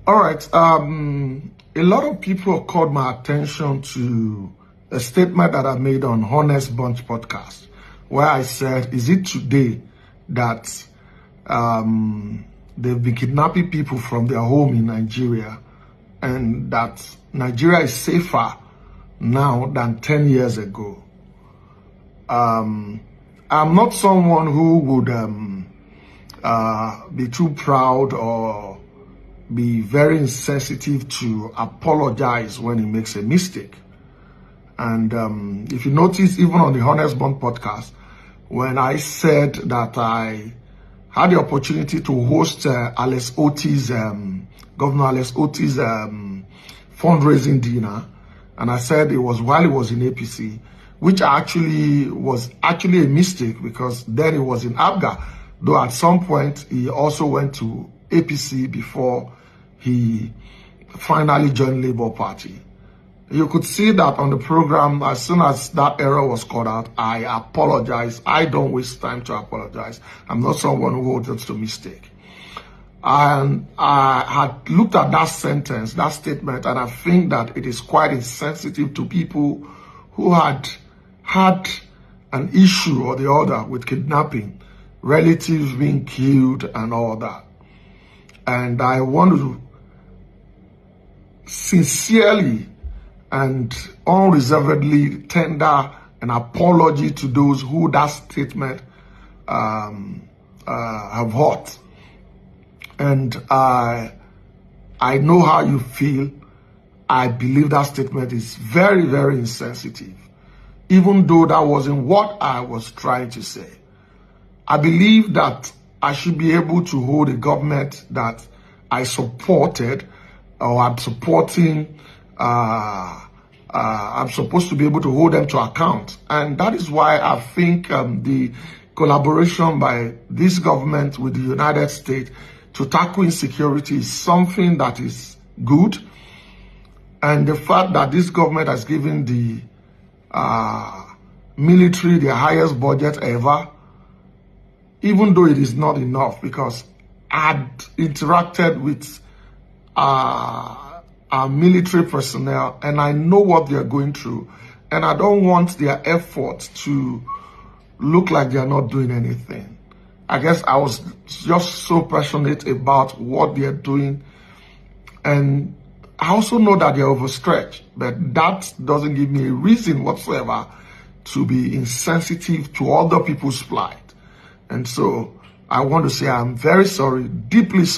All right. A lot of people called my attention to a statement that I made on Honest Bunch podcast, where I said, is it today that they've been kidnapping people from their home in Nigeria, and that Nigeria is safer now than 10 years ago? I'm not someone who would be too proud or be very insensitive to apologize when he makes a mistake. And if you notice, even on the Honest Bond podcast, when I said that I had the opportunity to host Governor Alex Otti's fundraising dinner, and I said it was while he was in APC, which was actually a mistake, because then he was in ABGA, though at some point he also went to APC before he finally joined Labour Party. You could see that on the program. As soon as that error was called out, I apologize. I don't waste time to apologize. I'm not someone who holds to mistake. And I had looked at that sentence, that statement, and I think that it is quite insensitive to people who had an issue or the other with kidnapping, relatives being killed and all that. And I want to sincerely and unreservedly tender an apology to those who that statement have hurt. And I know how you feel. I believe that statement is very, very insensitive, even though that wasn't what I was trying to say. I believe that I should be able to hold a government that I supported, or I'm supporting. I'm supposed to be able to hold them to account. And that is why I think the collaboration by this government with the United States to tackle insecurity is something that is good. And the fact that this government has given the military the highest budget ever, even though it is not enough, because I'd interacted with our military personnel and I know what they're going through, and I don't want their efforts to look like they're not doing anything. I guess I was just so passionate about what they're doing, and I also know that they're overstretched, but that doesn't give me a reason whatsoever to be insensitive to other people's plight. And so I want to say I'm very sorry, deeply sorry.